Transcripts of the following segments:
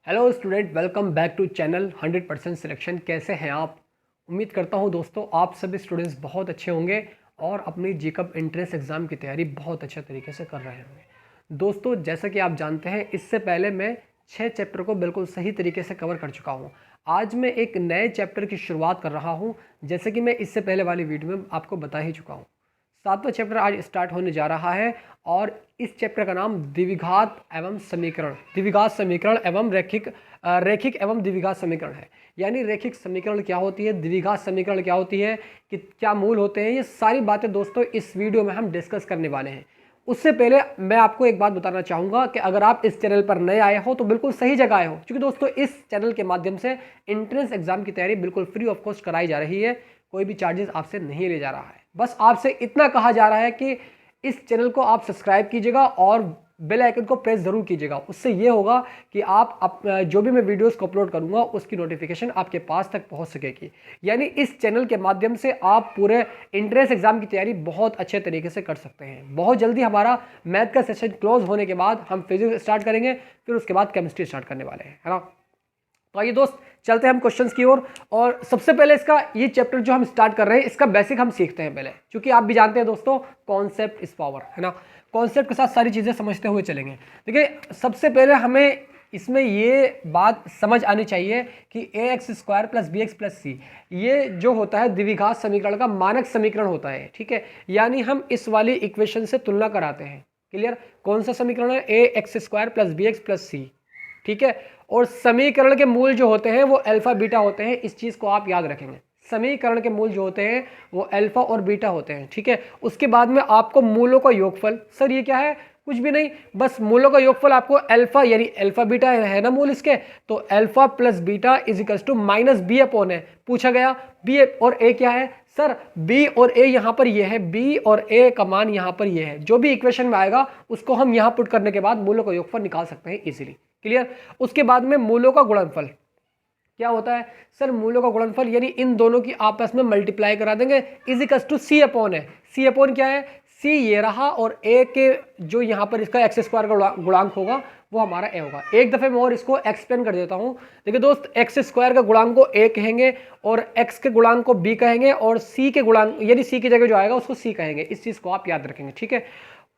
Hello student, welcome back to channel 100% selection. कैसे हैं आप? उम्मीद करता हूं दोस्तों आप सभी स्टूडेंट्स बहुत अच्छे होंगे और अपनी जीकअप एंट्रेंस एग्ज़ाम की तैयारी बहुत अच्छे तरीके से कर रहे होंगे। दोस्तों जैसा कि आप जानते हैं, इससे पहले मैं 6 चैप्टर को बिल्कुल सही तरीके से कवर कर चुका हूँ। आज मैं एक नए चैप्टर की शुरुआत कर रहा हूँ, जैसे कि मैं इससे पहले वाली वीडियो में आपको बता ही चुका हूँ। 7वां चैप्टर आज स्टार्ट होने जा रहा है और इस चैप्टर का नाम द्विघात समीकरण एवं रैखिक एवं द्विघात समीकरण है। यानी रैखिक समीकरण क्या होती है, द्विघात समीकरण क्या होती है, कि क्या मूल होते हैं, ये सारी बातें दोस्तों इस वीडियो में हम डिस्कस करने वाले हैं। उससे पहले मैं आपको एक बात बताना चाहूँगा कि अगर आप इस चैनल पर नए आए हो तो बिल्कुल सही जगह आए हो, क्योंकि दोस्तों इस चैनल के माध्यम से एंट्रेंस एग्जाम की तैयारी बिल्कुल फ्री ऑफ कॉस्ट कराई जा रही है। कोई भी चार्जेस आपसे नहीं ले जा रहा है। बस आपसे इतना कहा जा रहा है कि इस चैनल को आप सब्सक्राइब कीजिएगा और बेल आइकन को प्रेस जरूर कीजिएगा। उससे ये होगा कि आप जो भी मैं वीडियोस को अपलोड करूंगा उसकी नोटिफिकेशन आपके पास तक पहुंच सकेगी। यानी इस चैनल के माध्यम से आप पूरे एंट्रेंस एग्जाम की तैयारी बहुत अच्छे तरीके से कर सकते हैं। बहुत जल्दी हमारा मैथ का सेशन क्लोज होने के बाद हम फिजिक्स स्टार्ट करेंगे, फिर उसके बाद केमिस्ट्री स्टार्ट करने वाले हैं, है ना। तो आइए दोस्त, चलते हैं हम क्वेश्चंस की ओर। और सबसे पहले इसका ये चैप्टर जो हम स्टार्ट कर रहे हैं, इसका बेसिक हम सीखते हैं पहले, क्योंकि आप भी जानते हैं दोस्तों कॉन्सेप्ट इज पावर, है ना। कॉन्सेप्ट के साथ सारी चीज़ें समझते हुए चलेंगे। देखिए, सबसे पहले हमें इसमें ये बात समझ आनी चाहिए कि ax² + bx + c ये जो होता है द्विघात समीकरण का मानक समीकरण होता है, ठीक है। यानी हम इस वाली इक्वेशन से तुलना कराते हैं। क्लियर? कौन सा समीकरण है? ax² + bx + c, ठीक है। और समीकरण के मूल जो होते हैं वो अल्फा बीटा होते हैं। इस चीज को आप याद रखेंगे, समीकरण के मूल जो होते हैं वो अल्फा और बीटा होते हैं, ठीक है। उसके बाद में आपको मूलों का योगफल, सर ये क्या है? कुछ भी नहीं, बस मूलों का योगफल आपको अल्फा, यानी अल्फा बीटा है ना मूल इसके, तो अल्फा + बीटा = -b/a है। पूछा गया b और a क्या है? सर b और a यहाँ पर ये है, b और a का मान यहाँ पर ये है। जो भी इक्वेशन में आएगा उसको हम यहाँ पुट करने के बाद मूलों का योगफल निकाल सकते हैं इजीली। क्लियर? उसके बाद में मूलों का गुणनफल क्या होता है? सर मूलों का गुणनफल यानी इन दोनों की आपस में मल्टीप्लाई करा देंगे, = c/a है। c/ क्या है? c ये रहा और a के जो यहाँ पर इसका x² का गुणांक होगा वो हमारा a होगा। एक दफे मैं और इसको एक्सप्लेन कर देता हूँ। देखिए दोस्त, x² का गुणांक को a कहेंगे और x के गुणांक को b कहेंगे और c के गुणांक यानी c की जगह जो आएगा उसको c कहेंगे। इस चीज को आप याद रखेंगे, ठीक है।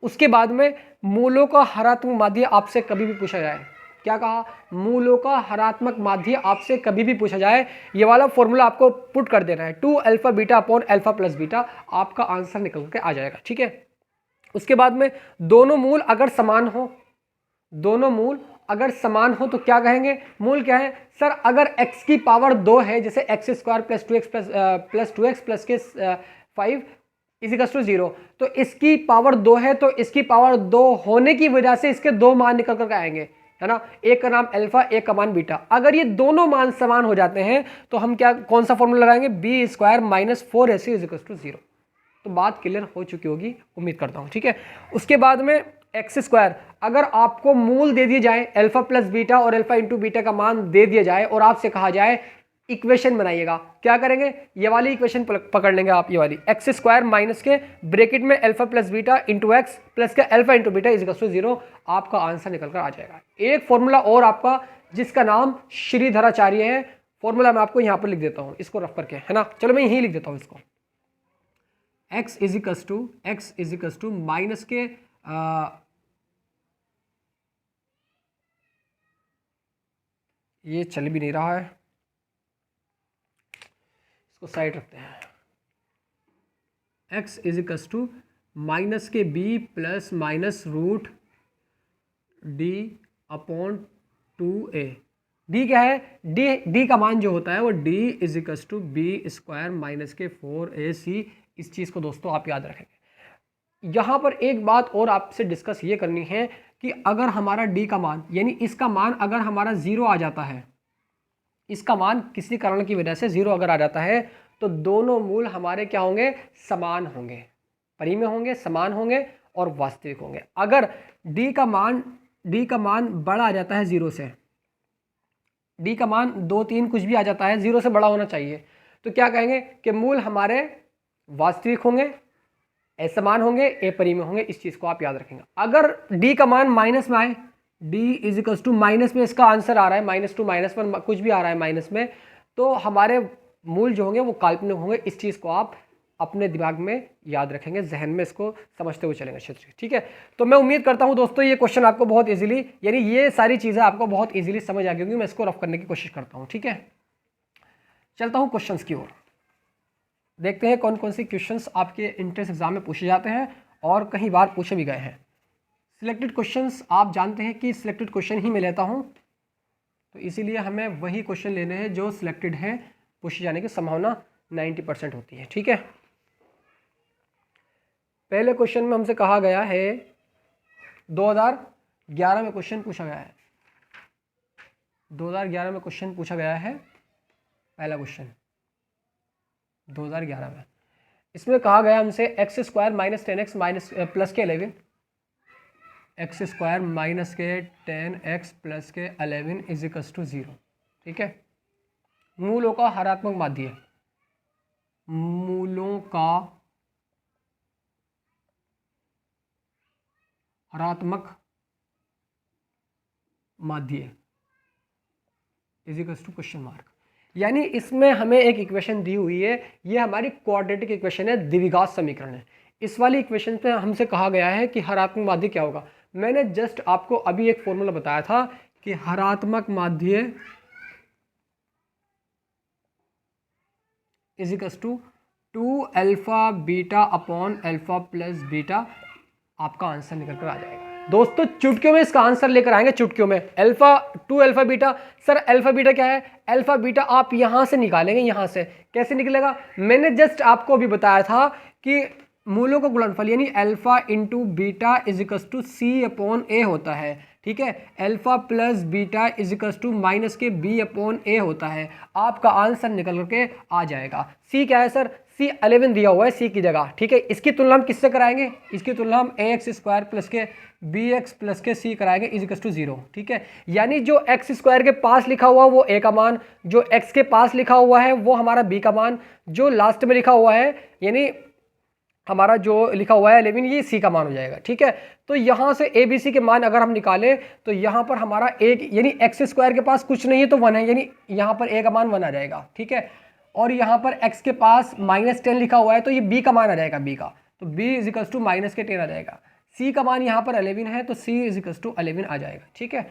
उसके बाद में मूलों का हरात्मक माध्य आपसे कभी भी पूछा जाए, क्या कहा? मूलों का हरात्मक माध्य आपसे कभी भी पूछा जाए, ये वाला फॉर्मूला आपको पुट कर देना है, 2α β/α + बीटा, आपका आंसर निकल के आ जाएगा, ठीक है। उसके बाद में दोनों मूल अगर समान हो, दोनों मूल अगर समान हो तो क्या कहेंगे? मूल क्या है? सर अगर x की पावर 2 है, जैसे x² + 2x + के 5 = 0, तो इसकी पावर 2 है, तो इसकी पावर 2 होने की वजह से इसके दो मान निकल कर आएंगे, है ना। एक का नाम अल्फा, एक का मान बीटा। अगर ये दोनों मान समान हो जाते हैं तो हम क्या, कौन सा फॉर्मूला लगाएंगे? b² - 4ac = 0। तो बात क्लियर हो चुकी होगी, उम्मीद करता हूं, ठीक है। उसके बाद में x², अगर आपको मूल दे दिए जाए अल्फा + बीटा और अल्फा × बीटा का मान दे दिया जाए और आपसे कहा जाए इक्वेशन बनाइएगा, क्या करेंगे? ये वाली इक्वेशन पकड़ लेंगे आप, ये वाली x² माइनस के ब्रैकेट में अल्फा + बीटा × x प्लस के अल्फा × बीटा = 0, आपका आंसर निकल कर आ जाएगा। एक फॉर्मूला और आपका जिसका नाम श्रीधराचार्य है, फॉर्मूला मैं आपको यहां पर लिख देता हूं, इसको रफ करके, है ना। चलो मैं यही लिख देता हूं इसको, x = माइनस के ये चल भी नहीं रहा है, इसको साइड रखते हैं। x = माइनस के b + -√d/2a। d क्या है? d का मान जो होता है वो d = b² - के 4ac। इस चीज़ को दोस्तों आप याद रखेंगे। यहाँ पर एक बात और आपसे डिस्कस ये करनी है कि अगर हमारा d का मान यानी इसका मान अगर हमारा 0 आ जाता है, इसका मान किसी कारण की वजह से 0 अगर आ जाता है, तो दोनों मूल हमारे क्या होंगे? समान होंगे, परिमेय होंगे, समान होंगे और वास्तविक होंगे। अगर d का मान बड़ा आ जाता है 0 से, d का मान 2, 3 कुछ भी आ जाता है, 0 से बड़ा होना चाहिए, तो क्या कहेंगे कि मूल हमारे वास्तविक होंगे, असमान होंगे, अपरिमेय होंगे। इस चीज को आप याद रखेंगे। अगर d का मान माइनस में आए, D is equals to minus में इसका आंसर आ रहा है -2 -1 कुछ भी आ रहा है माइनस में, तो हमारे मूल जो होंगे वो काल्पनिक होंगे। इस चीज़ को आप अपने दिमाग में याद रखेंगे, जहन में इसको समझते हुए चलेंगे क्षेत्र। ठीक है, तो मैं उम्मीद करता हूं दोस्तों ये क्वेश्चन आपको बहुत इजीली, यानी ये सारी चीज़ें आपको बहुत इजीली समझ आ गई होंगी। मैं इसको रफ करने की कोशिश करता हूं। ठीक है, चलता हूं क्वेश्चंस की ओर। देखते हैं कौन कौन सी क्वेश्चंस आपके एंट्रेंस एग्जाम में पूछे जाते हैं और कई बार पूछे भी गए हैं। सिलेक्टेड क्वेश्चंस, आप जानते हैं कि सिलेक्टेड क्वेश्चन ही मैं लेता हूं, तो इसीलिए हमें वही क्वेश्चन लेने हैं जो सिलेक्टेड हैं, पूछे जाने की संभावना 90% होती है। ठीक है, पहले क्वेश्चन में हमसे कहा गया है 2011 में क्वेश्चन पूछा गया है। 2011 में क्वेश्चन पूछा गया है, पहला क्वेश्चन 2011 में। इसमें कहा गया हमसे x square minus 10x minus plus के 11, एक्स स्क्वायर माइनस के 10x प्लस के 11 इज इक्वल्स टू 0। ठीक है, मूलों का हरात्मक माध्य, मूलों का हरात्मक माध्य is equals to question mark. यानी इसमें हमें एक इक्वेशन दी हुई है, ये हमारी क्वाड्रेटिक इक्वेशन है, द्विघात समीकरण है। इस वाली इक्वेशन पे हमसे कहा गया है कि हरात्मक माध्य क्या होगा। मैंने जस्ट आपको अभी एक फॉर्मूला बताया था कि हरात्मक माध्य is equals to 2 alpha beta upon alpha plus beta, आपका आंसर निकल कर आ जाएगा। दोस्तों चुटकियों में इसका आंसर लेकर आएंगे, चुटकियों में। Alpha 2 alpha beta, sir alpha beta क्या है? अल्फा बीटा आप यहां से निकालेंगे, यहां से कैसे निकलेगा? मैंने जस्ट आपको अभी बताया था कि मूलों का गुणनफल यानी alpha into beta is equals to C upon ए होता है। ठीक है, alpha plus beta is equals to minus के बी अपॉन ए होता है। आपका आंसर निकल करके आ जाएगा। सी क्या है सर? सी 11 दिया हुआ है सी की जगह। ठीक है, इसकी तुलना हम किससे कराएंगे? इसकी तुलना हम ए एक्स स्क्वायर प्लस के बी एक्स प्लस के सी कराएंगे इज इक्वल्स टू 0। ठीक है, यानी जो एक्स स्क्वायर के पास लिखा हुआ वो ए का मान, जो एक्स के पास लिखा हुआ है वो हमारा बी का मान, जो लास्ट में लिखा हुआ है यानी हमारा जो लिखा हुआ है 11 ये सी का मान हो जाएगा। ठीक है, तो यहाँ से ए बी सी के मान अगर हम निकालें तो यहाँ पर हमारा एक यानी एक्स स्क्वायर के पास कुछ नहीं है तो 1 है, यानी यहाँ पर ए का मान 1 आ जाएगा। ठीक है, और यहाँ पर x के पास -10 लिखा हुआ है तो ये b का मान आ जाएगा, b का, तो b is equals to minus के 10 आ जाएगा। c का मान यहाँ पर 11 है तो c इज इक्वल्स टू 11 आ जाएगा। ठीक है,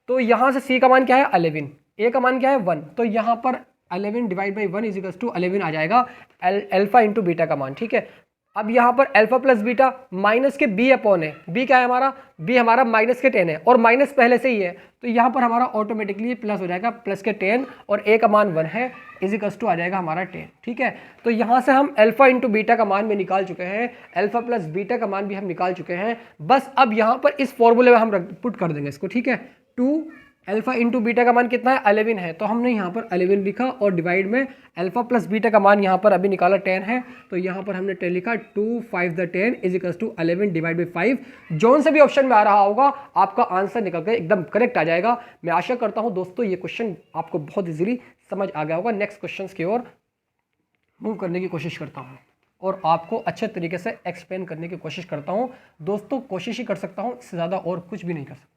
तो यहाँ से c का मान क्या है? 11, a का मान क्या है? 1, तो यहाँ पर 11 divide by 1 is equals to 11 आ जाएगा अल्फा इंटू बीटा का मान। ठीक है, अब यहाँ पर अल्फा प्लस बीटा माइनस के बी अपॉन है, बी क्या है हमारा? बी हमारा माइनस के 10 है और माइनस पहले से ही है तो यहाँ पर हमारा ऑटोमेटिकली प्लस हो जाएगा, प्लस के 10 और ए का मान 1 है इज इक्वल्स टू आ जाएगा हमारा 10। ठीक है, तो यहाँ से हम अल्फा इंटू बीटा का मान भी निकाल चुके हैं, अल्फा प्लस बीटा का मान भी हम निकाल चुके हैं। बस अब यहाँ पर इस फॉर्मूले में हम पुट कर देंगे इसको। ठीक है, 2 अल्फा इंटू बीटा का मान कितना है? 11 है, तो हमने यहाँ पर 11 लिखा और डिवाइड में अल्फा प्लस बीटा का मान यहाँ पर अभी निकाला 10 है तो यहाँ पर हमने 10 लिखा। 2 5 द 10 is equals to 11 divide by 5। जोन से भी ऑप्शन में आ रहा होगा आपका आंसर निकल कर एकदम करेक्ट आ जाएगा। मैं आशा करता हूँ दोस्तों ये क्वेश्चन आपको बहुत इजीली समझ आ गया होगा। नेक्स्ट क्वेश्चन की ओर मूव करने की कोशिश करता हूँ और आपको अच्छे तरीके से एक्सप्लेन करने की कोशिश करता हूँ। दोस्तों कोशिश ही कर सकता हूँ, इससे ज़्यादा और कुछ भी नहीं कर सकता।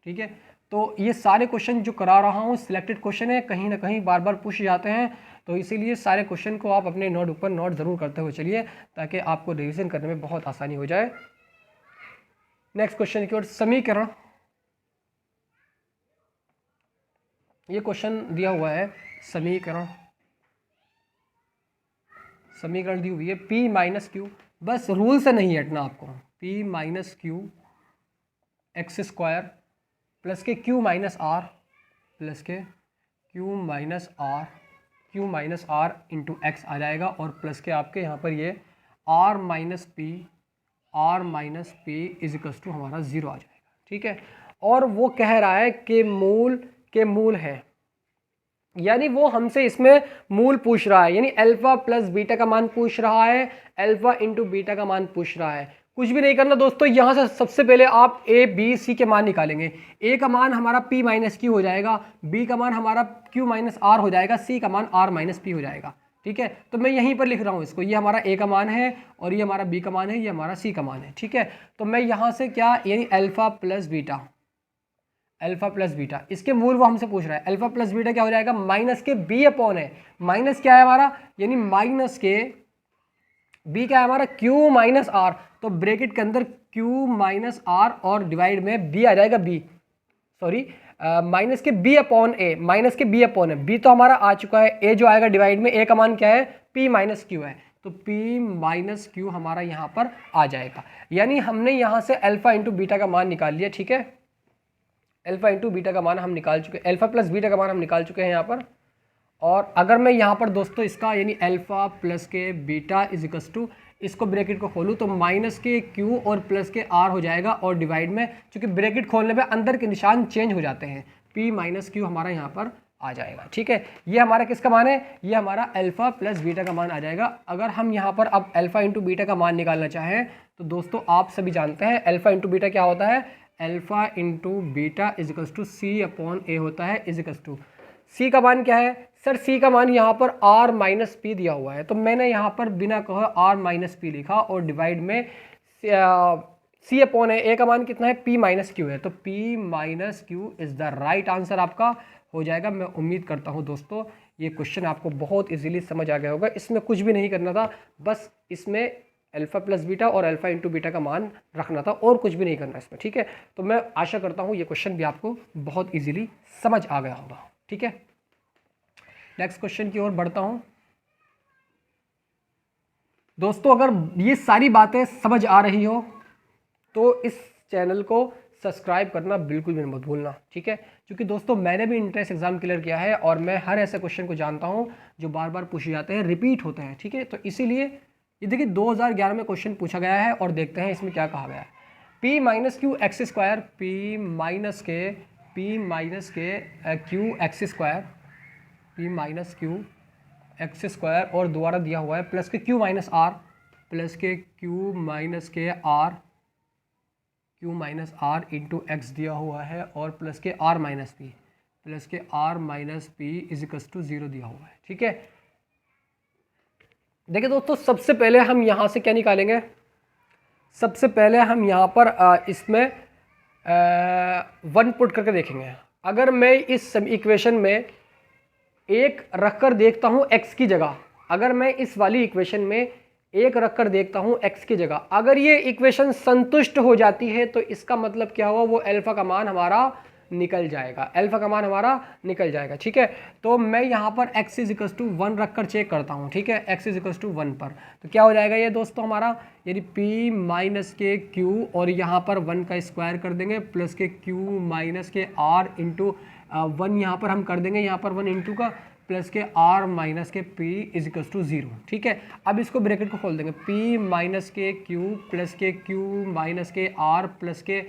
ठीक है, तो ये सारे क्वेश्चन जो करा रहा हूँ सिलेक्टेड क्वेश्चन है, कहीं ना कहीं बार बार पूछे जाते हैं, तो इसीलिए सारे क्वेश्चन को आप अपने नोट ऊपर नोट ज़रूर करते हुए चलिए ताकि आपको रिवीजन करने में बहुत आसानी हो जाए। नेक्स्ट क्वेश्चन की ओर, समीकरण। ये क्वेश्चन दिया हुआ है समीकरण, समीकरण दी हुई है p माइनस क्यू, बस रूल से नहीं हटना आपको। p minus Q x square plus के q माइनस आर प्लस के q minus are into X आ जाएगा और प्लस के आपके यहाँ पर ये r minus P is equals to हमारा 0 आ जाएगा। ठीक है, और वो कह रहा है कि मूल के मूल है, यानी वो हमसे इसमें मूल पूछ रहा है, यानी अल्फा प्लस बीटा का मान पूछ रहा है, अल्फा इंटू बीटा का मान पूछ रहा है। कुछ भी नहीं करना दोस्तों, यहाँ से सबसे पहले आप ए बी सी के मान निकालेंगे। ए का मान हमारा p माइनस क्यू हो जाएगा, बी का मान हमारा q माइनस आर हो जाएगा, सी का मान r माइनस पी हो जाएगा। ठीक है। तो मैं यहीं पर लिख रहा हूँ इसको, ये हमारा ए का मान है और ये हमारा बी का मान है, ये हमारा सी का मान है। ठीक है, तो मैं यहाँ से क्या, यानी alpha plus beta, alpha plus beta, इसके मूल वो हमसे पूछ रहा है। अल्फा प्लस बीटा क्या हो जाएगा, माइनस के बी अपॉन है, माइनस क्या है हमारा, यानी माइनस के बी क्या है हमारा, क्यू माइनस आर, तो ब्रैकेट के अंदर क्यू माइनस आर और डिवाइड में बी आ जाएगा, बी सॉरी माइनस के बी अपॉन ए, माइनस के बी अपॉन है, बी तो हमारा आ चुका है, ए जो आएगा डिवाइड में, ए का मान क्या है, पी माइनस क्यू है, तो पी माइनस क्यू हमारा यहाँ पर आ जाएगा। यानी हमने यहाँ से अल्फा इंटू बीटा का मान निकाल लिया। ठीक है, अल्फा इंटू बीटा का मान हम निकाल चुके हैं, अल्फा प्लस बीटा का मान हम निकाल चुके हैं यहाँ पर। और अगर मैं यहाँ पर दोस्तों इसका यानी अल्फा प्लस के बीटा इज इक्वस टू, इसको ब्रैकेट को खोलूँ तो माइनस के क्यू और प्लस के आर हो जाएगा, और डिवाइड में चूंकि ब्रैकेट खोलने पे अंदर के निशान चेंज हो जाते हैं, पी माइनस क्यू हमारा यहाँ पर आ जाएगा। ठीक है, ये हमारा किसका मान है, ये हमारा अल्फा प्लस बीटा का मान आ जाएगा। अगर हम यहाँ पर अब अल्फा इंटू बीटा का मान निकालना चाहें तो दोस्तों आप सभी जानते हैं अल्फा इंटू बीटा क्या होता है, alpha into beta is equals to C upon ए होता है, इज इक्वस टू सी का मान क्या है सर, सी का मान यहाँ पर आर माइनस पी दिया हुआ है, तो मैंने यहाँ पर बिना कहे आर माइनस पी लिखा और डिवाइड में सी अपॉन है, ए का मान कितना है, पी माइनस क्यू है, तो P minus Q is the right answer आपका हो जाएगा। मैं उम्मीद करता हूँ दोस्तों ये क्वेश्चन आपको बहुत इजीली समझ आ गया होगा, इसमें कुछ भी नहीं करना था, बस इसमें अल्फा प्लस बीटा और अल्फा इंटू बीटा का मान रखना था और कुछ भी नहीं करना इसमें। ठीक है, तो मैं आशा करता हूँ ये क्वेश्चन भी आपको बहुत ईजिली समझ आ गया होगा। ठीक है, नेक्स्ट क्वेश्चन की ओर बढ़ता हूँ। दोस्तों अगर ये सारी बातें समझ आ रही हो तो इस चैनल को सब्सक्राइब करना बिल्कुल भी मत भूलना। ठीक है, क्योंकि दोस्तों मैंने भी इंट्रेंस एग्जाम क्लियर किया है और मैं हर ऐसे क्वेश्चन को जानता हूँ जो बार बार पूछे जाते हैं, रिपीट होते हैं। ठीक है, तो इसीलिए ये देखिए 2011 में क्वेश्चन पूछा गया है और देखते हैं इसमें क्या कहा गया है। P minus Q x square, p minus k q x square, p minus Q x square और दोबारा दिया हुआ है plus k q minus are, plus k q minus k r, q minus are into x दिया हुआ है और plus k r minus p, plus k r minus P is equals to 0 दिया हुआ है। ठीक है, देखिए दोस्तों सबसे पहले हम यहाँ से क्या निकालेंगे, सबसे पहले हम यहाँ पर इसमें 1 पुट करके देखेंगे। अगर मैं इस इक्वेशन में एक रखकर देखता हूँ x की जगह, अगर मैं इस वाली इक्वेशन में एक रखकर देखता हूँ x की जगह, अगर ये इक्वेशन संतुष्ट हो जाती है तो इसका मतलब क्या हुआ, वो अल्फा का मान हमारा निकल जाएगा, अल्फा का मान हमारा निकल जाएगा। ठीक है, तो मैं यहाँ पर x इज इक्वस टू 1 रखकर चेक करता हूँ। ठीक है, x इज इक्वस टू 1 पर तो क्या हो जाएगा ये दोस्तों हमारा, यानी p माइनस के q और यहाँ पर 1 का स्क्वायर कर देंगे प्लस के q माइनस के r इंटू 1 यहाँ पर हम कर देंगे, यहाँ पर 1 इंटू का प्लस के r माइनस के p इज इक्वस टू 0। ठीक है, अब इसको ब्रैकेट को खोल देंगे, p माइनस के q प्लस के q माइनस के r प्लस के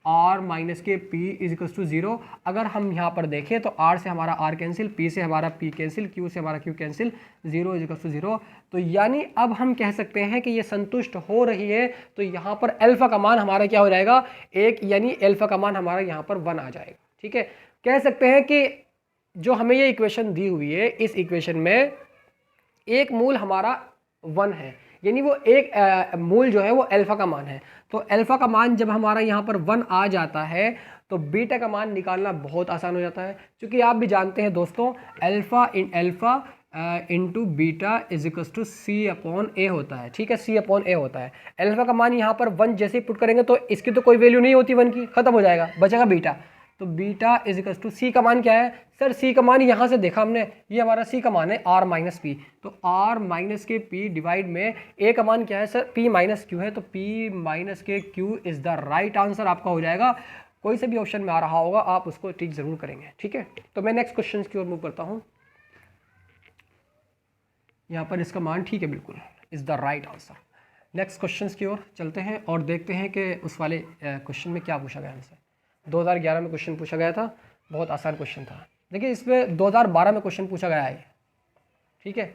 r माइनस के p इज इक्वस टू 0। अगर हम यहाँ पर देखें तो r से हमारा r कैंसिल, p से हमारा p कैंसिल, q से हमारा q cancel, 0 is equals to 0। तो यानी अब हम कह सकते हैं कि ये संतुष्ट हो रही है, तो यहाँ पर अल्फा का मान हमारा क्या हो जाएगा, 1, यानी अल्फा का मान हमारा यहाँ पर 1 आ जाएगा। ठीक है, कह सकते हैं कि जो हमें ये इक्वेशन दी हुई है, इस इक्वेशन में एक मूल हमारा 1 है, यानी वो एक मूल जो है वो अल्फा का मान है। तो अल्फा का मान जब हमारा यहाँ पर 1 आ जाता है तो बीटा का मान निकालना बहुत आसान हो जाता है, क्योंकि आप भी जानते हैं दोस्तों alpha into beta is equals to C upon ए होता है। ठीक है, सी अपॉन ए होता है। अल्फा का मान यहाँ पर 1 जैसे ही पुट करेंगे तो इसकी तो कोई वैल्यू नहीं होती 1 की, खत्म हो जाएगा, बचेगा बीटा। तो बीटा इज इक्वस टू सी का मान क्या है सर, सी का मान यहाँ से देखा हमने, ये हमारा सी का मान है आर माइनस पी, तो आर माइनस के पी डिवाइड में ए का मान क्या है सर, पी माइनस क्यू है, तो P minus k Q is the right answer आपका हो जाएगा। कोई से भी ऑप्शन में आ रहा होगा आप उसको टिक जरूर करेंगे। ठीक है, तो मैं नेक्स्ट क्वेश्चन की ओर मूव करता हूँ। यहाँ पर इसका मान ठीक है, बिल्कुल is the right answer. Next question की ओर चलते हैं और देखते हैं कि उस वाले क्वेश्चन में क्या पूछा गया हमसे। 2011 में क्वेश्चन पूछा गया था, बहुत आसान क्वेश्चन था। देखिए इसमें 2012 में क्वेश्चन पूछा गया है। ठीक है,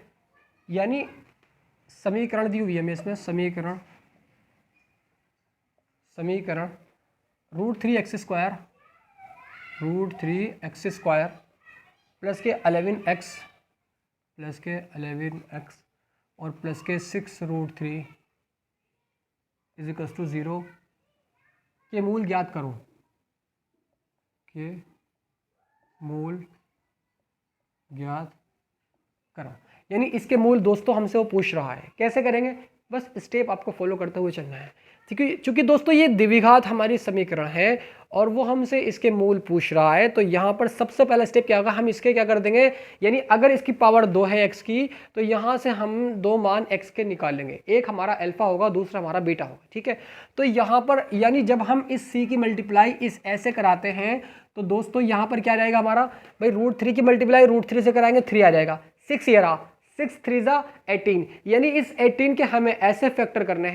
यानी समीकरण दी हुई है हमें इसमें, समीकरण √3x स्क्वायर प्लस के 11x प्लस के 11x और प्लस के 6√3 इज इक्वल्स टू 0 के मूल ज्ञात करो, के मूल ज्ञात करो। यानी इसके मूल दोस्तों हमसे वो पूछ रहा है, कैसे करेंगे, बस स्टेप आपको फॉलो करते हुए चलना है। क्योंकि दोस्तों ये द्विघात हमारी समीकरण है और वो हमसे इसके मूल पूछ रहा है, तो यहाँ पर सबसे पहला स्टेप क्या होगा, हम इसके क्या कर देंगे, यानी अगर इसकी पावर 2 है x की, तो यहाँ से हम 2 मान x के निकाल लेंगे, एक हमारा अल्फा होगा, दूसरा हमारा बीटा होगा, ठीक है। तो यहाँ पर यानी जब हम इस c की मल्टीप्लाई इस ऐसे कराते हैं, तो दोस्तों यहाँ पर क्या जाएगा हमारा, भाई √3 की मल्टीप्लाई √3 से कराएंगे 3 आ जाएगा, 6 ये रहा, 6 3 18, यानी इस 18 के हमें ऐसे फैक्टर करने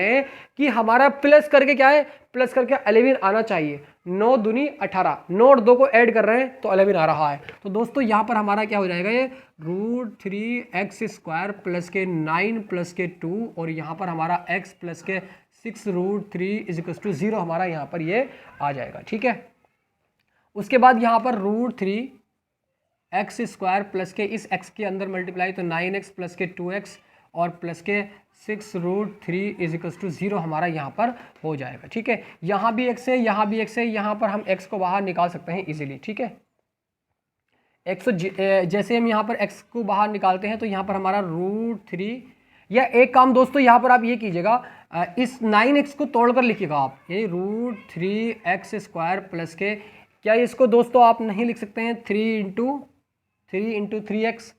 हैं कि हमारा प्लस करके क्या है, प्लस करके 11 आना चाहिए। 9 दूनी 18, 9 और 2 को ऐड कर रहे हैं तो 11 आ रहा है। तो दोस्तों यहाँ पर हमारा क्या हो जाएगा, ये √3x² प्लस के 9 प्लस के 2 और यहाँ पर हमारा x प्लस के 6√3 इज इक्वल टू 0 हमारा यहाँ पर ये आ जाएगा, ठीक है। उसके बाद यहाँ पर √3x² प्लस के इस x के अंदर मल्टीप्लाई, तो 9x प्लस के 2x और प्लस के 6√3 इज इक्वल टू 0 हमारा यहाँ पर हो जाएगा, ठीक है। यहाँ भी x है, यहाँ भी x है, यहाँ पर हम x को बाहर निकाल सकते हैं इजीली, ठीक है। x जैसे हम यहाँ पर x को बाहर निकालते हैं तो यहाँ पर हमारा √3, या एक काम दोस्तों यहाँ पर आप ये कीजिएगा, इस 9x को तोड़कर लिखिएगा आप, ये √3x² प्लस के, क्या इसको दोस्तों आप नहीं लिख सकते हैं 3 × 3x,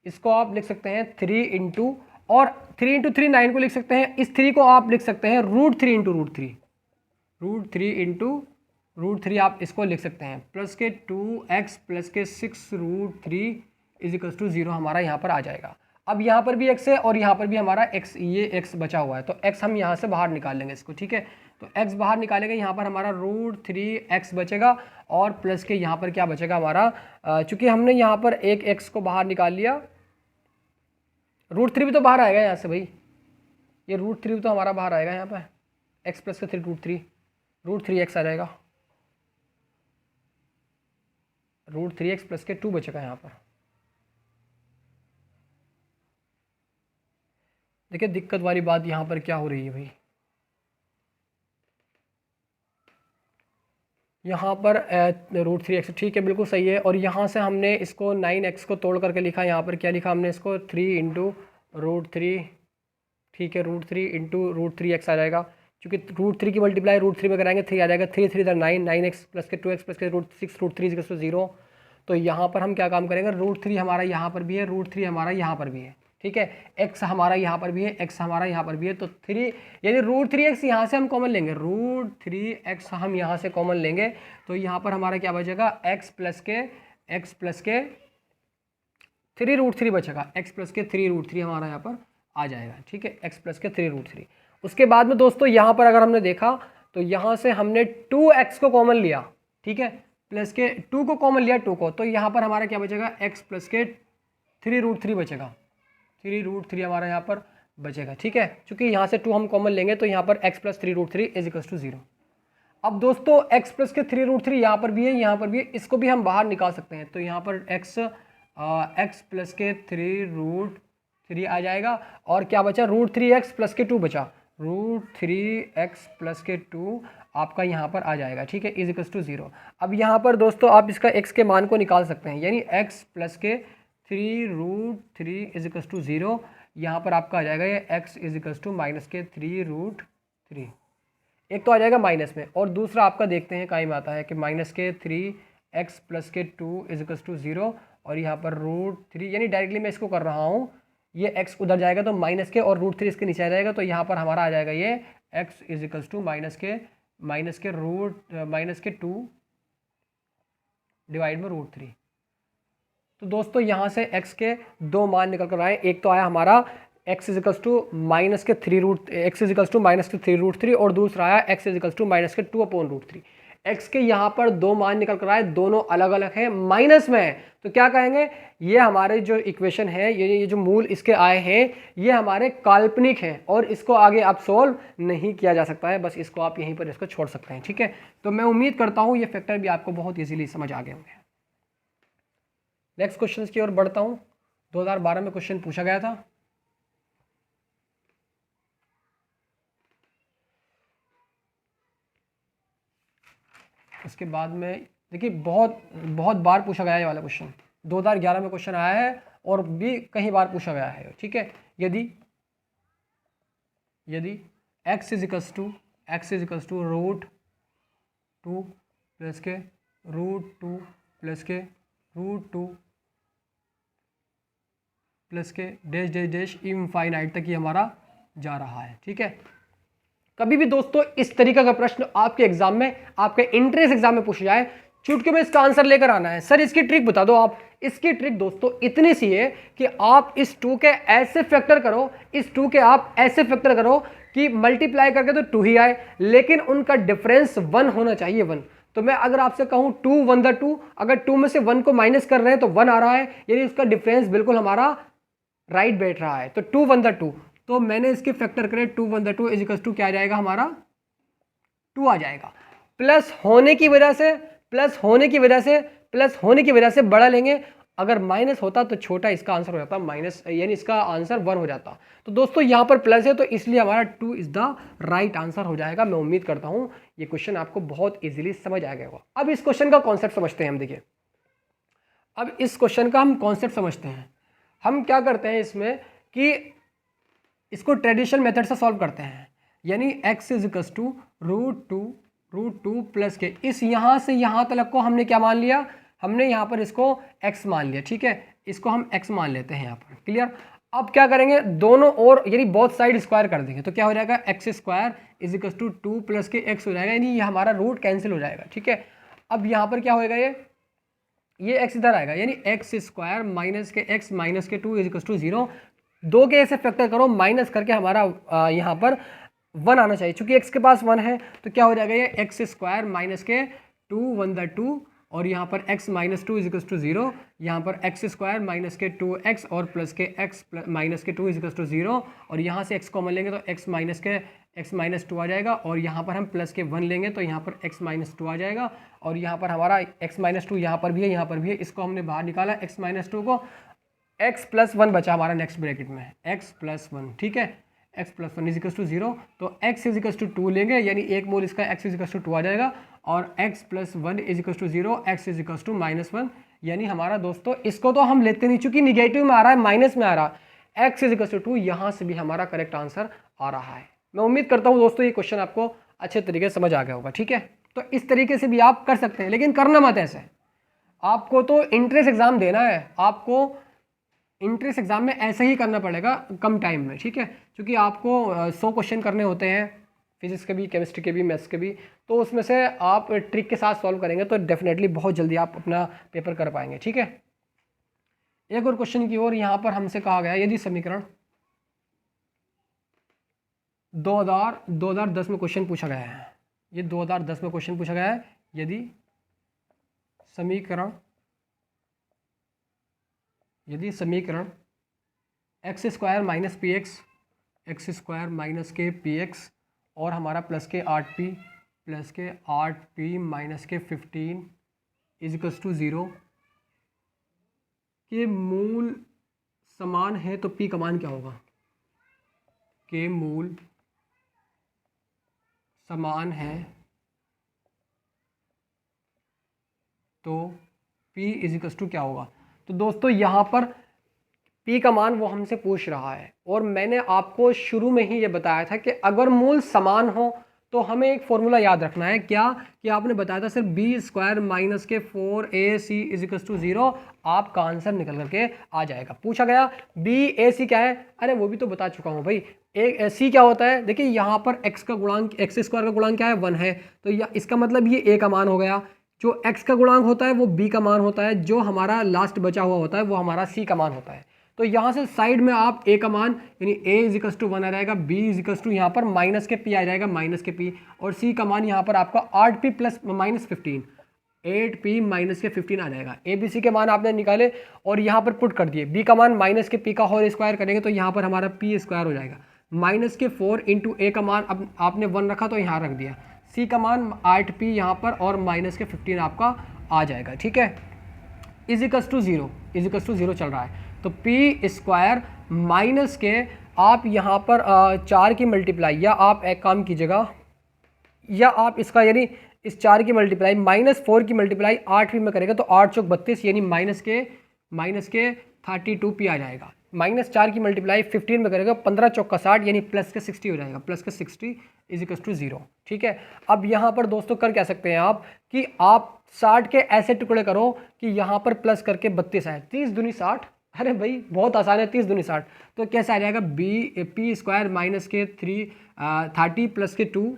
इसको आप लिख सकते हैं 3 और 3 × 3 9 को लिख सकते हैं, इस 3 को आप लिख सकते हैं √3 × √3 आप इसको लिख सकते हैं, प्लस के 2x प्लस के 6√3 इज इक्वल टू 0 हमारा यहाँ पर आ जाएगा। अब यहाँ पर भी x है और यहाँ पर भी हमारा x, ये x बचा हुआ है, तो x हम यहाँ से बाहर निकाल लेंगे इसको, ठीक है। तो x बाहर निकालेंगे, यहाँ पर हमारा √3x बचेगा और प्लस के यहाँ पर क्या बचेगा हमारा, चूंकि हमने यहाँ पर एक x को बाहर निकाल लिया, √3 भी तो बाहर आएगा यहाँ से भाई, ये √3 भी तो हमारा बाहर आएगा यहाँ पर, x प्लस के 3√3x आ जाएगा, √3x प्लस के 2 बचेगा यहाँ पर। देखिए दिक्कत वाली बात यहाँ पर क्या हो रही है भाई, यहाँ पर √3x ठीक है, बिल्कुल सही है। और यहाँ से हमने इसको 9x को तोड़ करके लिखा, यहाँ पर क्या लिखा हमने इसको 3 × √3, ठीक है, √3 × √3x आ जाएगा, क्योंकि √3 की मल्टीप्लाई √3 में कराएंगे 3 आ जाएगा, 3 3 9, 9x प्लस के 2x प्लस के √6√3 इज 0। तो यहाँ पर हम क्या काम करेंगे, √3 हमारा यहाँ पर भी है, √3 हमारा यहाँ पर भी है, ठीक है, x हमारा यहाँ पर भी है, x हमारा यहाँ पर भी है, तो 3 यानी √3x यहाँ से हम कॉमन लेंगे, √3x हम यहाँ से कॉमन लेंगे, तो यहाँ पर हमारा क्या बचेगा, x प्लस के 3√3 बचेगा, x प्लस के 3√3 हमारा यहाँ पर आ जाएगा, ठीक है, x प्लस के 3√3। उसके बाद में दोस्तों यहाँ पर अगर हमने देखा तो यहाँ से हमने 2x को कॉमन लिया, ठीक है, प्लस के 2 को कॉमन लिया 2 को, तो यहाँ पर हमारा क्या बचेगा, x प्लस के 3√3 बचेगा, 3√3 हमारा यहाँ पर बचेगा, ठीक है। चूंकि यहाँ से 2 हम कॉमन लेंगे तो यहाँ पर x plus 3√3 is equal to 0। अब दोस्तों x प्लस के 3√3 यहाँ पर भी है, यहाँ पर भी है, इसको भी हम बाहर निकाल सकते हैं, तो यहाँ पर x प्लस के 3√3 आ जाएगा, और क्या बचा, √3x प्लस के 2 बचा, √3x प्लस के 2 आपका यहाँ पर आ जाएगा, ठीक है, इज इक्वल टू 0। अब यहाँ पर दोस्तों आप इसका x के मान को निकाल सकते हैं, यानी x प्लस के 3√3 इज इक्वल टू 0, यहाँ पर आपका आ जाएगा ये x is equal to minus के 3√3, एक तो आ जाएगा माइनस में, और दूसरा आपका देखते हैं कहीं में आता है कि माइनस के 3x प्लस के 2 इज इक्वल टू 0, और यहाँ पर √3, यानी डायरेक्टली मैं इसको कर रहा हूँ, ये x उधर जाएगा तो माइनस के, और √3 इसके नीचे आ जाएगा, तो यहाँ पर हमारा आ जाएगा ये x is equal to minus के 2 डिवाइड में √3। तो दोस्तों यहाँ से x के 2 मान निकल कर आए, एक तो आया हमारा x is equals to minus के 3√3 और दूसरा आया x is equals to minus के 2/√3। x के यहाँ पर 2 मान निकल कर आए, दोनों अलग अलग हैं, माइनस में है, तो क्या कहेंगे, ये हमारे जो इक्वेशन है, ये जो मूल इसके आए हैं, ये हमारे काल्पनिक हैं और इसको आगे आप सोल्व नहीं किया जा सकता है, बस इसको आप यहीं पर इसको छोड़ सकते हैं, ठीक है। तो मैं उम्मीद करता हूँ ये फैक्टर भी आपको बहुत ईजीली समझ आ गए होंगे। नेक्स्ट क्वेश्चन की ओर बढ़ता हूँ। 2012 में क्वेश्चन पूछा गया था। इसके बाद में देखिए बहुत बहुत बार पूछा गया है ये वाला क्वेश्चन। 2011 में क्वेश्चन आया है और भी कई बार पूछा गया है। ठीक है, यदि x is equals to root 2 plus के रूट 2 प्लस के रूट 2 प्लस के डैश डैश डैश इनफाइनाइट तक ये हमारा जा रहा है। ठीक है, कभी भी दोस्तों इस तरीके का प्रश्न आपके एग्जाम में, आपके एंट्रेंस एग्जाम में पूछा जाए, चुटकी में इसका आंसर लेकर आना है। सर इसकी ट्रिक बता दो आप। इसकी ट्रिक दोस्तों इतनी सी है कि आप इस 2 के ऐसे फैक्टर करो, इस 2 के आप ऐसे फैक्टर करो कि मल्टीप्लाई करके तो 2 ही आए, लेकिन उनका डिफरेंस 1 होना चाहिए, 1। तो मैं अगर आपसे कहूं 2 1 द 2, अगर 2 में से 1 को माइनस कर रहे हैं तो 1 आ रहा है, यानी उसका डिफरेंस बिल्कुल हमारा राइट बैठ रहा है। तो 2 1 द 2, तो मैंने इसके फैक्टर करे 2 1 द 2 इज इक्वल टू क्या आ जाएगा हमारा 2 आ जाएगा। प्लस होने की वजह से बड़ा लेंगे, अगर माइनस होता तो छोटा इसका आंसर हो जाता, माइनस यानी इसका आंसर 1 हो जाता। तो दोस्तों यहाँ पर प्लस है तो इसलिए हमारा 2 इज द राइट आंसर हो जाएगा। मैं उम्मीद करता हूँ ये क्वेश्चन आपको बहुत इजीली समझ आ गया होगा। अब इस क्वेश्चन का कॉन्सेप्ट समझते हैं हम। देखिए अब इस क्वेश्चन का हम कॉन्सेप्ट समझते हैं। हम क्या करते हैं इसमें कि इसको ट्रेडिशनल मेथड से सॉल्व करते हैं, यानी x is equal to root two plus के, इस यहाँ से यहाँ तक को हमने क्या मान लिया, हमने यहाँ पर इसको x मान लिया। ठीक है, इसको हम x मान लेते हैं यहाँ पर। क्लियर। अब क्या करेंगे, दोनों और यानी बोथ साइड स्क्वायर कर देंगे, तो क्या हो जाएगा x square is equal to 2 plus के x हो जाएगा, यानी ये हमारा रूट कैंसिल हो जाएगा। ठीक है, अब यहाँ पर क्या होएगा, ये x इधर आएगा, यानी एक्स स्क्वायर माइनस के x माइनस के 2 इज इक्वल टू 0। 2 के ऐसे फैक्टर करो, माइनस करके हमारा यहाँ पर 1 आना चाहिए, चूंकि x के पास 1 है तो क्या हो जाएगा, ये एक्स स्क्वायर माइनस के 2 1 द 2 और यहाँ पर x minus 2 is equal to 0, यहाँ पर एक्स स्क्वायर माइनस के 2x और प्लस के x माइनस के 2 इज इक्वल टू 0, और यहाँ से x कॉमन लेंगे तो x माइनस 2 आ जाएगा, और यहाँ पर हम प्लस के 1 लेंगे तो यहाँ पर x माइनस 2 आ जाएगा, और यहाँ पर हमारा x माइनस 2 यहाँ पर भी है, यहाँ पर भी है, इसको हमने बाहर निकाला x माइनस 2 को, x प्लस 1 बचा हमारा नेक्स्ट ब्रैकेट में, x प्लस 1। ठीक है, x plus 1 is equal to 0, तो x इज इक्वल टू 2 लेंगे, यानी एक मोल इसका x इज इक्वल टू 2 आ जाएगा, और x plus 1 is equal to 0, x is equal to minus 1, यानी हमारा दोस्तों इसको तो हम लेते नहीं, चूंकि निगेटिव में आ रहा है, माइनस में आ रहा है, x इज इक्वल टू 2, यहाँ से भी हमारा करेक्ट आंसर आ रहा है। मैं उम्मीद करता हूँ दोस्तों ये क्वेश्चन आपको अच्छे तरीके से समझ आ गया होगा। ठीक है, तो इस तरीके से भी आप कर सकते हैं, लेकिन करना मत ऐसे। आपको तो इंट्रेंस एग्जाम देना है, आपको इंट्रेंस एग्जाम में ऐसे ही करना पड़ेगा कम टाइम में। ठीक है, क्योंकि आपको 100 क्वेश्चन करने होते हैं, फिजिक्स के भी, केमिस्ट्री के भी, मैथ्स के भी, तो उसमें से आप ट्रिक के साथ सॉल्व करेंगे तो डेफिनेटली बहुत जल्दी आप अपना पेपर कर पाएंगे। ठीक है, एक और क्वेश्चन की ओर यहाँ पर हमसे कहा गया, यदि समीकरण 2010 में क्वेश्चन पूछा गया है, ये 2010 में क्वेश्चन पूछा गया है, यदि समीकरण x square minus P x और हमारा प्लस के 8p माइनस के 15 इज इक्वल्स टू 0 के मूल समान है, तो p का मान क्या होगा, के मूल समान है तो p इज इक्वल्स टू क्या होगा। तो दोस्तों यहाँ पर p का मान वो हमसे पूछ रहा है, और मैंने आपको शुरू में ही ये बताया था कि अगर मूल समान हो तो हमें एक फॉर्मूला याद रखना है, क्या कि आपने बताया था सिर्फ बी स्क्वायर माइनस के 4ac इज इक्वल टू 0, आपका आंसर निकल करके आ जाएगा। पूछा गया BAC क्या है, अरे वो भी तो बता चुका हूँ भाई। एक सी क्या होता है, देखिए यहाँ पर x का गुणांक, एक्स स्क्वायर का गुणांक क्या है, 1 है, तो इसका मतलब ये a का मान हो गया, जो x का गुणांक होता है वो b का मान होता है, जो हमारा लास्ट बचा हुआ होता है वो हमारा c का मान होता है। तो यहाँ से साइड में आप a का मान यानी a इज इक्वल्स टू 1 आ जाएगा, b इज इक्वल्स टू यहाँ पर माइनस के p आ जाएगा, माइनस के p, और c का मान यहाँ पर आपका 8p plus minus 15, 8p minus के 15 आ जाएगा। a b c के मान आपने निकाले और यहाँ पर पुट कर दिए, b का मान माइनस के p का होल स्क्वायर करेंगे तो यहाँ पर हमारा p स्क्वायर हो जाएगा, माइनस के 4 इंटू a का मान अब आपने 1 रखा तो यहाँ रख दिया, c का मान 8p यहाँ पर और माइनस के 15 आपका आ जाएगा। ठीक है, is equals to 0, is equals to 0 चल रहा है। तो पी स्क्वायर माइनस के आप यहाँ पर 4 की मल्टीप्लाई, या आप एक काम कीजिएगा, या आप इसका यानी इस 4 की मल्टीप्लाई -4 की मल्टीप्लाई 8वीं में करेगा तो 8 चौक 32 यानी माइनस के 32p आ जाएगा। -4 की मल्टीप्लाई 15 में करेगा 15 चौक का 60 यानी प्लस के 60 हो जाएगा, प्लस के 60 इजिकल्स टू 0। ठीक है, अब यहाँ पर दोस्तों कर क्या सकते हैं आप कि आप 60 के ऐसे टुकड़े करो कि यहाँ पर प्लस करके 32 आए, 30 दूनी 60। अरे भाई बहुत आसान है, 30 दूनी 60। तो कैसे आ जाएगा पी स्क्वायर माइनस के 30 प्लस के 2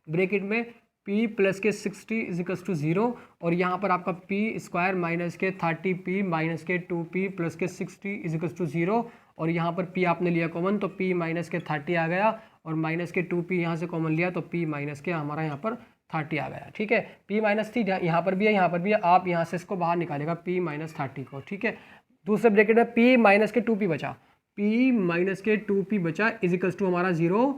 ब्रैकेट में p प्लस के 60 इजिकल्स टू 0, और यहाँ पर आपका पी स्क्वायर माइनस के 30p माइनस के 2p प्लस के 60 इजिकल्स टू 0, और यहाँ पर p आपने लिया कॉमन तो p माइनस के 30 आ गया, और माइनस के 2p यहाँ से कॉमन लिया तो p माइनस के हमारा यहाँ पर 30 आ गया। ठीक है, p माइनस 30 यहाँ पर भी है, यहाँ पर भी है, आप यहाँ से इसको बाहर निकालेगा p माइनस 30 को। ठीक है, दूसरे ब्रैकेट में p माइनस के 2p बचा, p माइनस के 2p बचा इजिकल्स टू हमारा 0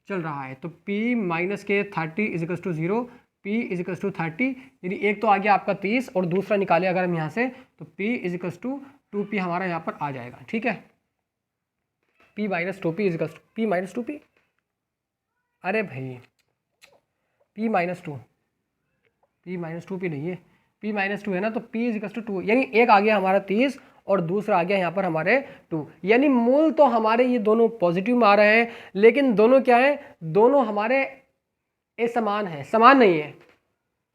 चल रहा है। तो p माइनस के 30 is equals to 0, p is equals to 30 यानी एक तो आ गया आपका 30 और दूसरा निकाले अगर हम यहाँ से तो p इजिकल्स टू 2p हमारा यहाँ पर आ जाएगा। ठीक है, p minus 2p is equals to p minus 2p, अरे भाई p माइनस 2p नहीं है, p माइनस 2 है ना, तो p इजिकल्स टू 2 यानी एक आ गया हमारा 30 और दूसरा आ गया यहाँ पर हमारे 2, यानी मूल तो हमारे ये दोनों पॉजिटिव में आ रहे हैं, लेकिन दोनों क्या है, दोनों हमारे असमान है, समान नहीं है,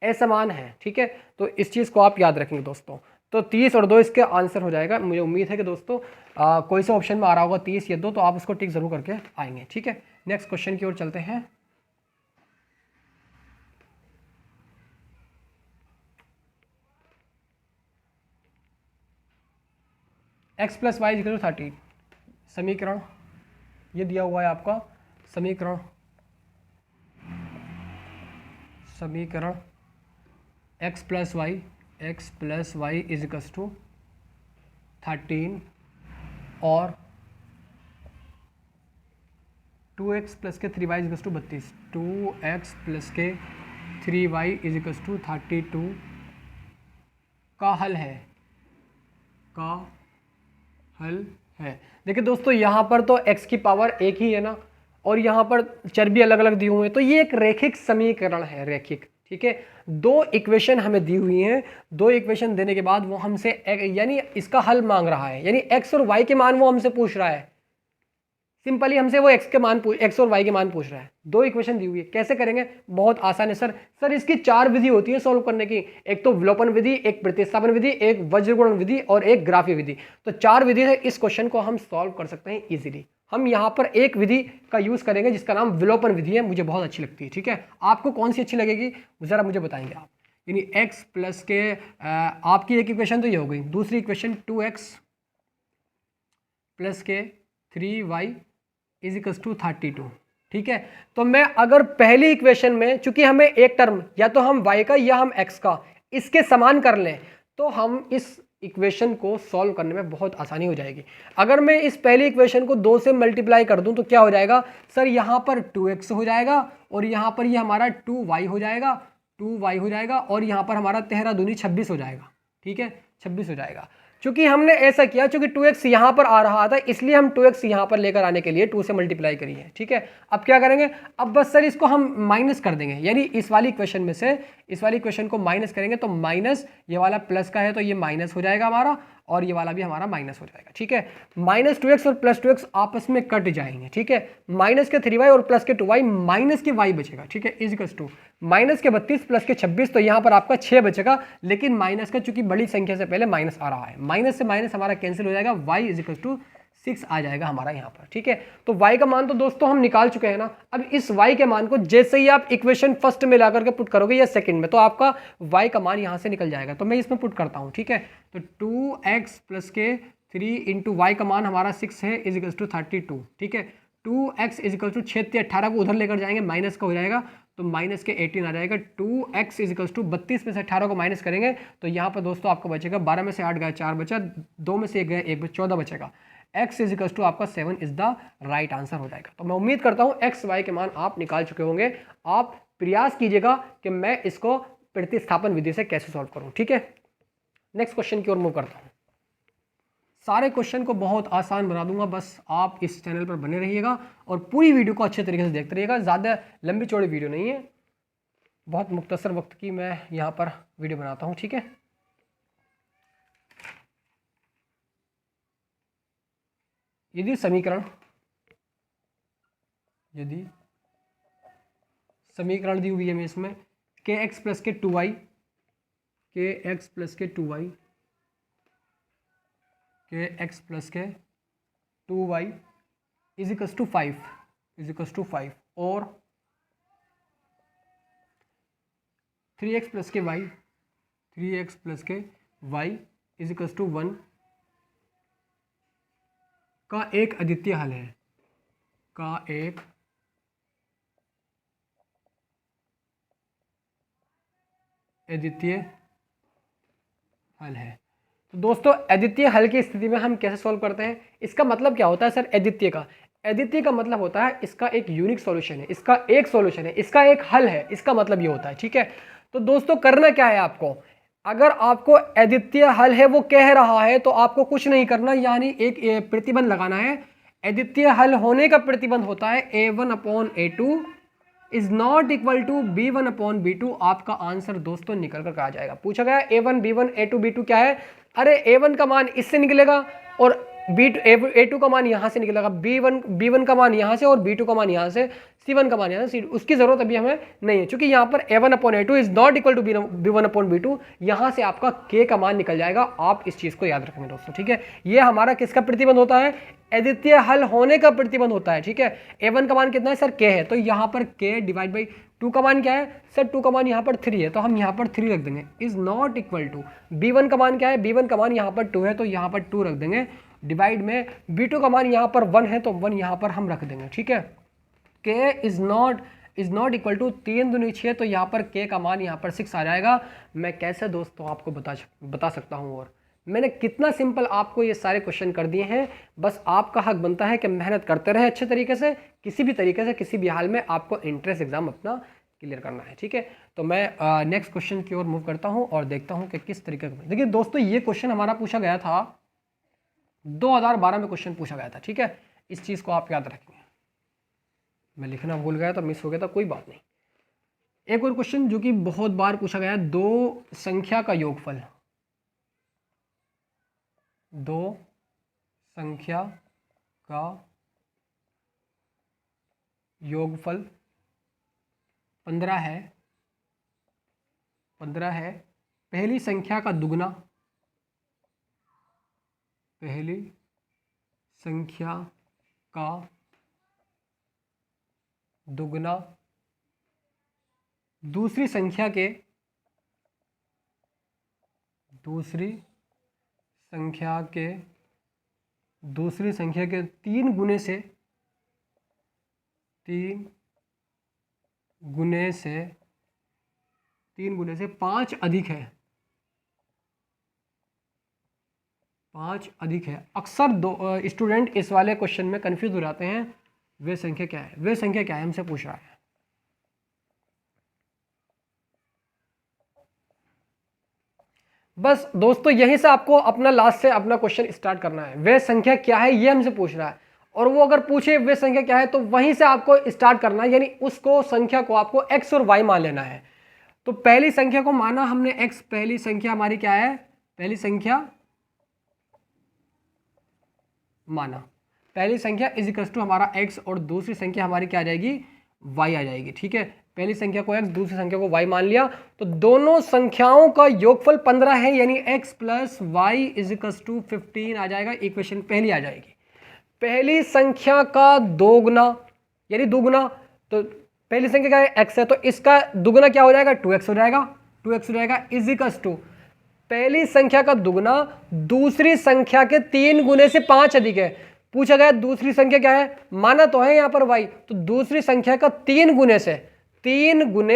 असमान है। ठीक है, तो इस चीज़ को आप याद रखेंगे दोस्तों। तो 30 और 2 इसके आंसर हो जाएगा। मुझे उम्मीद है कि दोस्तों कोई सा ऑप्शन में आ रहा होगा 30 या 2, तो आप उसको टिक जरूर करके आएंगे। ठीक है, नेक्स्ट क्वेश्चन की ओर चलते हैं। x plus y equal to 30, समीकरण ये दिया हुआ है आपका, समीकरण x plus y is equals to 13 और 2x प्लस के 3y is equals to 32, 2x plus के 3y इज इक्वल्स टू 32 का हल है, देखिए दोस्तों यहाँ पर तो x की पावर एक ही है ना, और यहाँ पर चर भी अलग अलग दिए हुए हैं, तो ये एक रैखिक समीकरण है, रैखिक। ठीक है, 2 इक्वेशन हमें दी हुई हैं, 2 इक्वेशन देने के बाद वो हमसे यानी इसका हल मांग रहा है, यानी x और y के मान वो हमसे पूछ रहा है, सिंपली हमसे वो x और y के मान पूछ रहा है। 2 इक्वेशन दी हुई है, कैसे करेंगे, बहुत आसान है सर इसकी 4 विधि होती है सॉल्व करने की, एक तो विलोपन विधि, एक प्रतिस्थापन विधि, एक वज्रगुणन विधि और एक ग्राफीय विधि। तो 4 विधि से इस क्वेश्चन को हम सॉल्व कर सकते हैं इजीली। हम यहाँ पर एक विधि का यूज करेंगे जिसका नाम विलोपन विधि है, मुझे बहुत अच्छी लगती है। ठीक है, आपको कौन सी अच्छी लगेगी जरा मुझे बताएंगे आप। यानी x प्लस के आपकी एक इक्वेशन तो ये हो गई, दूसरी इक्वेशन 2x प्लस के 3y इज इक्वल्स टू 32। ठीक है, तो मैं अगर पहली इक्वेशन में चूंकि हमें एक टर्म या तो हम y का या हम x का इसके समान कर लें तो हम इस इक्वेशन को सॉल्व करने में बहुत आसानी हो जाएगी। अगर मैं इस पहली इक्वेशन को 2 से मल्टीप्लाई कर दूं तो क्या हो जाएगा सर, यहाँ पर 2x हो जाएगा और यहाँ पर ये हमारा 2y हो जाएगा और यहाँ पर हमारा 13 दूनी 26 हो जाएगा। ठीक है, 26 हो जाएगा। चूंकि हमने ऐसा किया, चूंकि 2x यहाँ पर आ रहा था इसलिए हम 2x यहाँ पर लेकर आने के लिए 2 से मल्टीप्लाई करिए। ठीक है, अब क्या करेंगे, अब बस सर इसको हम माइनस कर देंगे, यानी इस वाली इक्वेशन में से इस वाली इक्वेशन को माइनस करेंगे तो माइनस, ये वाला प्लस का है तो ये माइनस हो जाएगा हमारा, और ये वाला भी हमारा माइनस हो जाएगा। ठीक है, -2x और +2x आपस में कट जाएंगे। ठीक है, माइनस के 3y और प्लस के 2y, माइनस के y बचेगा। ठीक है, इज इक्वल्स टू माइनस के 32 प्लस के 26, तो यहाँ पर आपका 6 बचेगा, लेकिन माइनस का चूंकि बड़ी संख्या से पहले माइनस आ रहा है, माइनस से माइनस हमारा कैंसिल हो जाएगा, y इज इक्वल्स टू 6 आ जाएगा हमारा यहाँ पर। ठीक है, तो y का मान तो दोस्तों हम निकाल चुके हैं ना। अब इस y के मान को जैसे ही आप इक्वेशन फर्स्ट में ला करके पुट करोगे या सेकंड में, तो आपका y का मान यहाँ से निकल जाएगा। तो मैं इसमें पुट करता हूँ। ठीक है, तो 2x प्लस के 3 इंटू वाई का मान हमारा 6 है, इज इक्वल्स टू 32। ठीक है, 2x इज इक्वल्स टू 6 से 18 को उधर लेकर जाएंगे, माइनस का हो जाएगा तो माइनस के 18 आ जाएगा। 2x इज इक्वल्स टू 32 में से 18 को माइनस करेंगे तो यहाँ पर दोस्तों आपको बचेगा 12 में से 8 गया 4 बचा, 2 में से 1 गया 1 बचा, 14 बचेगा। x इज इक्वल्स टू आपका 7 इज द राइट आंसर हो जाएगा। तो मैं उम्मीद करता हूँ x y के मान आप निकाल चुके होंगे। आप प्रयास कीजिएगा कि मैं इसको प्रतिस्थापन विधि से कैसे सॉल्व करूँ। ठीक है, नेक्स्ट क्वेश्चन की ओर मूव करता हूँ। सारे क्वेश्चन को बहुत आसान बना दूंगा, बस आप इस चैनल पर बने रहिएगा और पूरी वीडियो को अच्छे तरीके से देखते रहिएगा। ज़्यादा लंबी चौड़ी वीडियो नहीं है, बहुत मुख्तसर वक्त की मैं यहाँ पर वीडियो बनाता हूँ, ठीक है। यदि समीकरण दी हुई है इसमें kx प्लस के 2y, kx प्लस के 2y, kx प्लस के 2y इज इक्वल्स टू 5 और 3x प्लस के y, 3x प्लस के y इज इक्वल्स टू 1 का एक अद्वितीय हल है, का एक अद्वितीय हल है। तो दोस्तों अद्वितीय हल की स्थिति में हम कैसे सॉल्व करते हैं, इसका मतलब क्या होता है सर अद्वितीय का मतलब होता है इसका एक यूनिक सॉल्यूशन है, इसका एक सॉल्यूशन है, इसका एक हल है, इसका मतलब ये होता है, ठीक है। तो दोस्तों करना क्या है आपको, अगर आपको अद्वितीय हल है वो कह रहा है तो आपको कुछ नहीं करना, यानी एक प्रतिबंध लगाना है। अद्वितीय हल होने का प्रतिबंध होता है a1/a2 is not equal to b1/b2। आपका आंसर दोस्तों निकल कर आ जाएगा। पूछा गया a1 b1 a2 b2 क्या है, अरे a1 का मान इससे निकलेगा और a2 का मान यहाँ से निकलेगा, b1 का मान यहाँ से और b2 का मान यहाँ से, c1 का मान यहाँ से। उसकी जरूरत अभी हमें नहीं है क्योंकि यहाँ पर a1/a2 is not equal to b1/b2, यहाँ से आपका k का मान निकल जाएगा। आप इस चीज को याद रखेंगे दोस्तों, ठीक है। ये हमारा किसका प्रतिबंध होता है, अद्वितीय हल होने का प्रतिबंध होता है, ठीक है। a1 का मान कितना है सर, k है, तो यहाँ पर k डिवाइड बाई 2 का मान क्या है सर, 2 का मान यहाँ पर 3 है, तो हम यहाँ पर 3 रख देंगे। Is not equal to b1 का मान क्या है, b1 का मान यहाँ पर 2 है, तो यहाँ पर 2 रख देंगे, डिवाइड में b2 का मान यहाँ पर 1 है, तो 1 यहाँ पर हम रख देंगे, ठीक है। k is not equal to 3 दूनी 6, तो यहाँ पर k का मान यहाँ पर 6 आ जाएगा। मैं कैसे दोस्तों आपको बता सकता हूँ, और मैंने कितना सिंपल आपको ये सारे क्वेश्चन कर दिए हैं। बस आपका हक बनता है कि मेहनत करते रहे अच्छे तरीके से, किसी भी तरीके से, किसी भी हाल में आपको एंट्रेंस एग्जाम अपना क्लियर करना है, ठीक है। तो मैं नेक्स्ट क्वेश्चन की ओर मूव करता हूँ और देखता हूँ कि किस तरीके का। देखिए दोस्तों ये क्वेश्चन हमारा पूछा गया था 2012 में क्वेश्चन पूछा गया था, ठीक है। इस चीज़ को आप याद रखेंगे। मैं लिखना भूल गया था, मिस हो गया था, कोई बात नहीं। एक और क्वेश्चन जो कि बहुत बार पूछा गया है, दो संख्या का योगफल, दो संख्या का योगफल 15 है। पहली संख्या का दुगना, पहली संख्या का दुगना दूसरी संख्या के 3 गुने से 5 अधिक है, 5 अधिक है। अक्सर स्टूडेंट इस वाले क्वेश्चन में कंफ्यूज हो जाते हैं, वे संख्या क्या है, हमसे पूछ रहा है। बस दोस्तों यहीं से आपको अपना लास्ट से अपना क्वेश्चन स्टार्ट करना है। वे संख्या क्या है ये हमसे पूछ रहा है, और वो अगर पूछे वे संख्या क्या है तो वहीं से आपको स्टार्ट करना है, यानी उसको संख्या को आपको x और y मान लेना है। तो पहली संख्या को माना हमने x, पहली संख्या हमारी क्या है, पहली संख्या माना, पहली संख्या इज इक्वल टू हमारा x और दूसरी संख्या हमारी क्या आ जाएगी, y आ जाएगी, ठीक है। पहली संख्या को x, दूसरी संख्या को y मान लिया, तो दोनों संख्याओं का योगफल 15 है, यानी x plus y is equal to 15 आ जाएगा। इक्वेशन पहली आ जाएगी। पहली संख्या का दोगुना यानी दुगुना, तो पहली संख्या क्या है x है, तो इसका दुगुना क्या हो जाएगा, 2x हो जाएगा, इज इक्वल टू पहली संख्या का दुगुना दूसरी संख्या के 3 गुने से 5 अधिक है। पूछा गया दूसरी संख्या क्या है, माना तो है यहाँ पर y, तो दूसरी संख्या का 3 गुने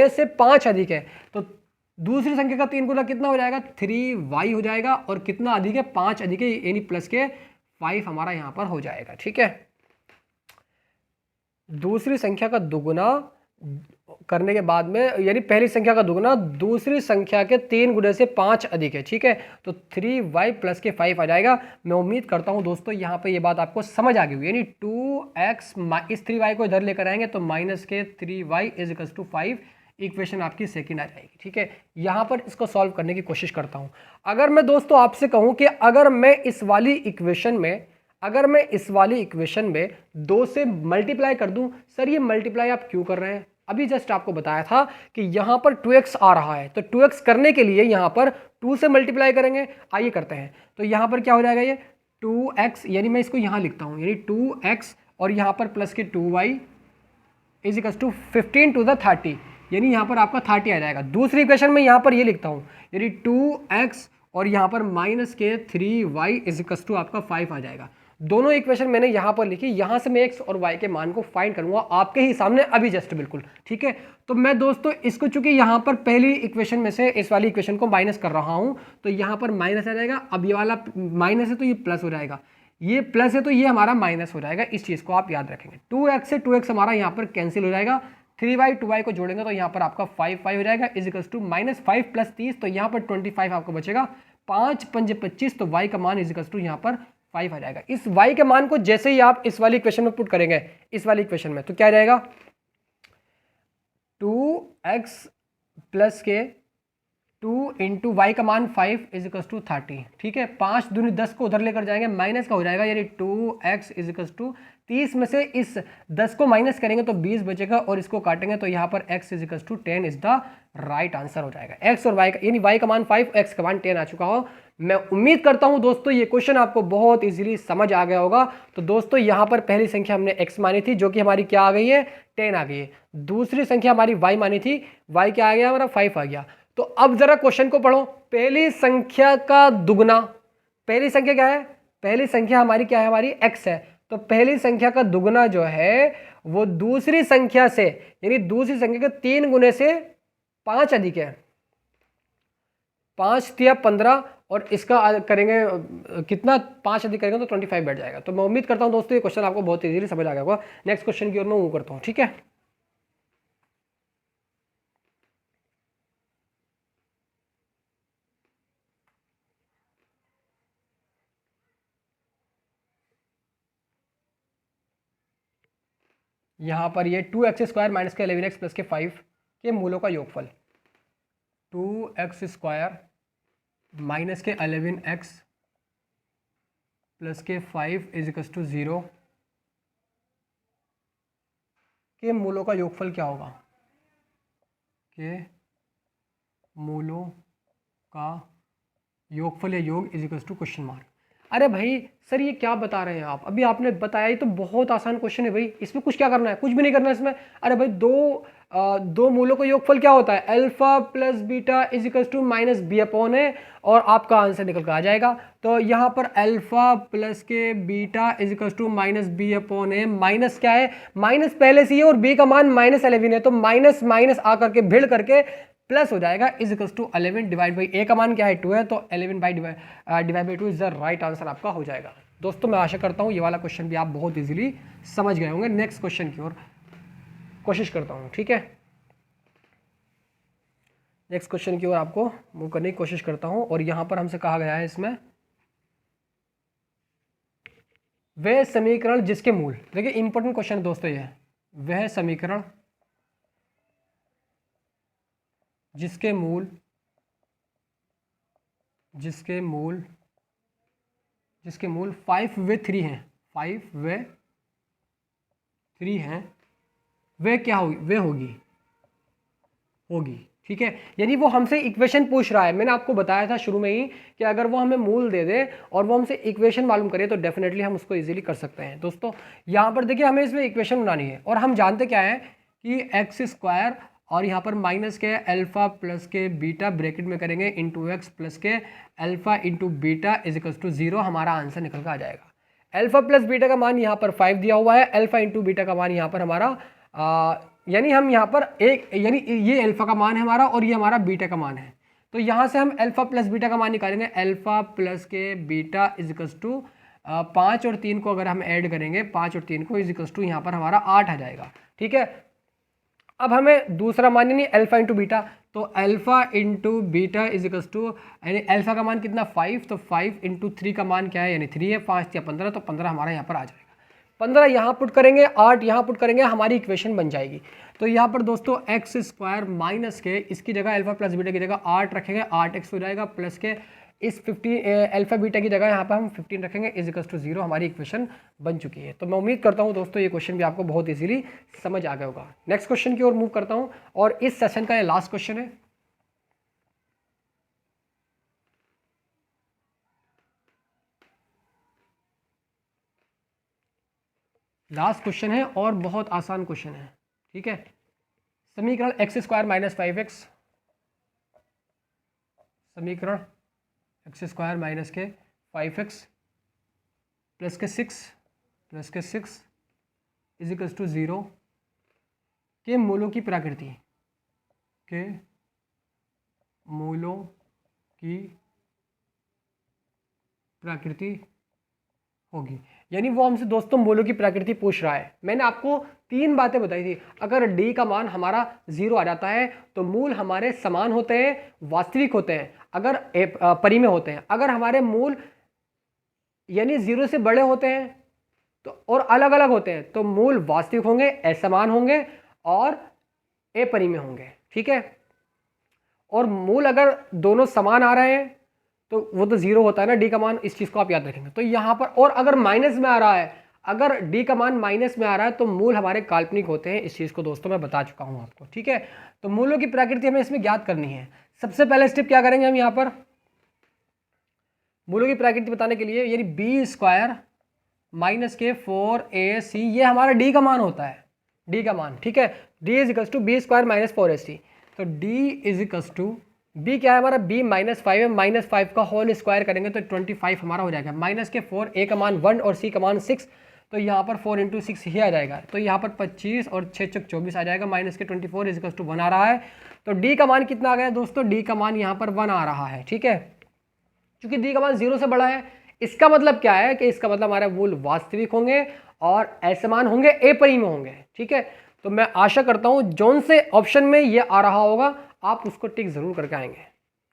से 5 अधिक है, तो दूसरी संख्या का 3 गुना कितना हो जाएगा, 3y हो जाएगा, और कितना अधिक है, 5 अधिक है, यानी प्लस के 5 हमारा यहाँ पर हो जाएगा, ठीक है। दूसरी संख्या का दुगुना करने के बाद में, यानी पहली संख्या का दुगना दूसरी संख्या के 3 गुने से 5 अधिक है, ठीक है। तो 3y प्लस के 5 आ जाएगा। मैं उम्मीद करता हूं दोस्तों यहाँ पे ये बात आपको समझ आ गई हुई, यानी 2x इस 3y को इधर लेकर आएंगे तो माइनस के 3y is equal to 5, equation आपकी सेकंड आ जाएगी, ठीक है। यहाँ पर इसको सॉल्व करने की कोशिश करता हूँ। अगर मैं दोस्तों आपसे कहूँ कि अगर मैं इस वाली इक्वेशन में 2 से मल्टीप्लाई कर दूं, सर ये मल्टीप्लाई आप क्यों कर रहे हैं? अभी जस्ट आपको बताया था कि यहां पर 2x आ रहा है, तो 2x करने के लिए यहां पर 2 से मल्टीप्लाई करेंगे। आइए करते हैं। तो यहां पर क्या हो जाएगा, ये 2x, यानी मैं इसको यहां लिखता हूं, यानी 2x और यहां पर प्लस के 2y is equal to 15 to the 30, यानी यहां पर आपका 30 आ जाएगा। दूसरी इक्वेशन में यहां पर ये लिखता हूं, यानी 2x और यहां पर माइनस के 3y इज इक्वल टू आपका 5 आ जाएगा। दोनों इक्वेशन मैंने यहाँ पर लिखी, यहाँ से मैं x और y के मान को फाइंड करूंगा आपके ही सामने अभी जस्ट, बिल्कुल ठीक है। तो मैं दोस्तों इसको चूंकि यहाँ पर पहली इक्वेशन में से इस वाली इक्वेशन को माइनस कर रहा हूँ, तो यहाँ पर माइनस आ जाएगा। अब ये वाला माइनस है तो ये प्लस हो जाएगा, ये प्लस है तो ये हमारा माइनस हो जाएगा। इस चीज़ को आप याद रखेंगे। 2x से 2x हमारा यहाँ पर कैंसिल हो जाएगा। 3y 2y को जोड़ेंगे तो यहाँ पर आपका 5 हो जाएगा, इज इक्वल टू -5 प्लस 30, तो यहाँ पर 25 आपको बचेगा। 5 5 25, तो y का मान इज इक्वल टू यहाँ पर 5 आ जाएगा। इस y के मान को जैसे ही आप इस वाली इक्वेशन में पुट करेंगे, इस वाली इक्वेशन में, तो क्या आ जाएगा, 2x प्लस के 2 इंटू वाई का मान 5 इज इक्वल टू 30, ठीक है। 5 दूनी 10 को उधर लेकर जाएंगे, माइनस का हो जाएगा, यानी 2x इज इक्वल टू 30 में से इस 10 को माइनस करेंगे तो 20 बचेगा, और इसको काटेंगे तो यहाँ पर x is equal to 10 is the right answer हो जाएगा। x और y का, यानी y का मान 5, x का मान 10 आ चुका हो। मैं उम्मीद करता हूं दोस्तों ये क्वेश्चन आपको बहुत इजीली समझ आ गया होगा। तो दोस्तों यहाँ पर पहली संख्या हमने x मानी थी, जो कि हमारी क्या आ गई है, 10 आ गई है। दूसरी संख्या हमारी y मानी थी, y क्या आ गया हमारा, 5 आ गया। तो अब जरा क्वेश्चन को पढ़ो। पहली संख्या का दुगना, पहली संख्या क्या है, पहली संख्या हमारी क्या है, हमारी x है। तो पहली संख्या का दुगना जो है वो दूसरी संख्या से, यानी दूसरी संख्या के 3 गुने से 5 अधिक है। 5 तिया 15, और इसका करेंगे कितना, 5 अधिक करेंगे तो 25 बैठ जाएगा। तो मैं उम्मीद करता हूं दोस्तों ये क्वेश्चन आपको बहुत इजीली समझ आ गया होगा। नेक्स्ट क्वेश्चन की ओर मैं मूव करता हूं, ठीक है। यहां पर ये 2x स्क्वायर माइनस के 11x प्लस के 5 के मूलों का योगफल, 2x स्क्वायर माइनस के 11x प्लस के 5 इज इक्वल टू 0 के मूलों का योगफल क्या होगा, के मूलों का योगफल या योग is equal to question mark. अरे भाई सर ये क्या बता रहे हैं आप, अभी आपने बताया, ये तो बहुत आसान क्वेश्चन है भाई, इसमें कुछ क्या करना है, कुछ भी नहीं करना है इसमें। अरे भाई दो मूलों का योगफल क्या होता है, alpha plus beta is equal to minus b upon a, और आपका आंसर निकल कर आ जाएगा। तो यहाँ पर अल्फा प्लस के beta is equal to minus b upon a, minus क्या है, माइनस पहले से ही है और बी का मान -11 है, तो माइनस माइनस आकर के भिड़ करके प्लस हो जाएगा, is equal to 11 divide by a का मान क्या है 2 है, तो 11 by divide by 2 is the right answer आपका हो जाएगा। दोस्तों मैं आशा करता हूँ ये वाला क्वेश्चन भी आप बहुत इजीली समझ गए होंगे। नेक्स्ट क्वेश्चन की ओर कोशिश करता हूँ, ठीक है। नेक्स्ट क्वेश्चन की ओर आपको मूव करने की कोशिश करता हूँ, और यहाँ पर हमसे कहा गया है इसमें, वह समीकरण जिसके मूल, देखिए इंपॉर्टेंट क्वेश्चन है दोस्तों ये, वह समीकरण जिसके मूल 5 व 3 हैं, 5 व 3 हैं, वे क्या होगी, वे होगी, ठीक है। यानी वो हमसे इक्वेशन पूछ रहा है। मैंने आपको बताया था शुरू में ही कि अगर वो हमें मूल दे दे और वो हमसे इक्वेशन मालूम करे तो डेफिनेटली हम उसको इजीली कर सकते हैं। दोस्तों यहाँ पर देखिए हमें इसमें इक्वेशन बनानी है, और हम जानते क्या है कि एक्स स्क्वायर और यहाँ पर माइनस के अल्फा प्लस के बीटा ब्रैकेट में करेंगे इंटू एक्स प्लस के alpha into beta is equal to 0, हमारा आंसर निकल कर आ जाएगा। अल्फा प्लस बीटा का मान यहाँ पर 5 दिया हुआ है, अल्फा इंटू बीटा का मान यहाँ पर हमारा यानी हम यहाँ पर यानी ये अल्फा का मान है हमारा और ये हमारा बीटा का मान है, तो यहाँ से हम अल्फा प्लस बीटा का मान निकालेंगे। अल्फा प्लस के बीटा इज इक्वल टू 5 और 3 को अगर हम ऐड करेंगे, 5 और 3 को इज इक्वल टू यहाँ पर हमारा 8 आ जाएगा, ठीक है। अब हमें दूसरा मान यानी अल्फा इंटू बीटा, तो alpha into beta is equals to, यानी अल्फा का मान कितना 5, तो 5 इंटू 3 का मान क्या है यानी 3 है, 5 या 15, तो 15 हमारा यहाँ पर आ जाएगा। 15 यहाँ पुट करेंगे, 8 यहाँ पुट करेंगे, हमारी इक्वेशन बन जाएगी। तो यहाँ पर दोस्तों एक्स स्क्वायर माइनस के, इसकी जगह अल्फा प्लस बीटा की जगह 8 रखेंगे, 8x हो जाएगा, प्लस के इस 15 अल्फा बीटा की जगह यहाँ पर हम 15 रखेंगे, इज इक्वल्स टू 0, हमारी इक्वेशन बन चुकी है। तो मैं उम्मीद करता हूँ दोस्तों ये क्वेश्चन भी आपको बहुत इजीली समझ आ गया होगा। नेक्स्ट क्वेश्चन की ओर मूव करता हूँ, और इस सेशन का ये लास्ट क्वेश्चन है। लास्ट क्वेश्चन है और बहुत आसान क्वेश्चन है, ठीक है। समीकरण एक्स स्क्वायर माइनस 5x, समीकरण एक्स स्क्वायर माइनस के 5x प्लस के 6 इज इक्वल्स टू 0 के मूलों की प्रकृति, के मूलों की प्रकृति होगी। यानी वो हमसे दोस्तों मूलों की प्रकृति पूछ रहा है। मैंने आपको 3 बातें बताई थी। अगर d का मान हमारा 0 आ जाता है तो मूल हमारे समान होते हैं, वास्तविक होते हैं, अगर परिमेय होते हैं। अगर हमारे मूल यानी 0 से बड़े होते हैं तो और अलग अलग होते हैं तो मूल वास्तविक होंगे, असमान होंगे और अपरिमेय होंगे, ठीक है। और मूल अगर दोनों समान आ रहे हैं तो वो तो 0 होता है ना, डी का मान, इस चीज़ को आप याद रखेंगे। तो यहाँ पर और अगर माइनस में आ रहा है, अगर डी का मान माइनस में आ रहा है तो मूल हमारे काल्पनिक होते हैं। इस चीज़ को दोस्तों मैं बता चुका हूँ आपको, ठीक है। तो मूलों की प्रकृति हमें इसमें ज्ञात करनी है। सबसे पहले स्टेप क्या करेंगे हम यहाँ पर, मूलों की प्रकृति बताने के लिए, यानी बी स्क्वायर माइनस के 4ac, ये हमारा डी का मान होता है, डी का मान, ठीक है। D is equals to B square minus 4ac, तो D is equals to B क्या है हमारा, बी -5 है, -5 का होल स्क्वायर करेंगे तो 25 हमारा हो जाएगा। माइनस के 4, ए का मान 1 और सी का मान 6, तो यहाँ पर 4 × 6 ही आ जाएगा। तो यहाँ पर 25 और 6 × 24 आ जाएगा, माइनस के 24 इज इक्वल्स टू 1 आ रहा है। तो डी का मान कितना आ गया दोस्तों, डी का मान यहाँ पर 1 आ रहा है, ठीक है। क्योंकि डी का मान 0 से बड़ा है, इसका मतलब क्या है कि इसका मतलब हमारे मूल वास्तविक होंगे और असमान होंगे, अपरिमेय होंगे, ठीक है। तो मैं आशा करता हूँ जौन से ऑप्शन में ये आ रहा होगा आप उसको टिक जरूर करके आएंगे,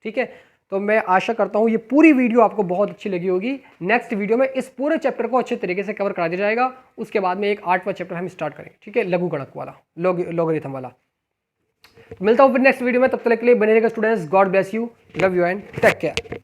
ठीक है। तो मैं आशा करता हूँ ये पूरी वीडियो आपको बहुत अच्छी लगी होगी। नेक्स्ट वीडियो में इस पूरे चैप्टर को अच्छे तरीके से कवर करा दिया जाएगा। उसके बाद में एक 8वां चैप्टर हम स्टार्ट करेंगे, ठीक है, लघु गणक वाला, लॉगरिथम वाला। मिलता हूँ फिर नेक्स्ट वीडियो में, तब तक के लिए बने रहेगा students. God bless you, love you and take care.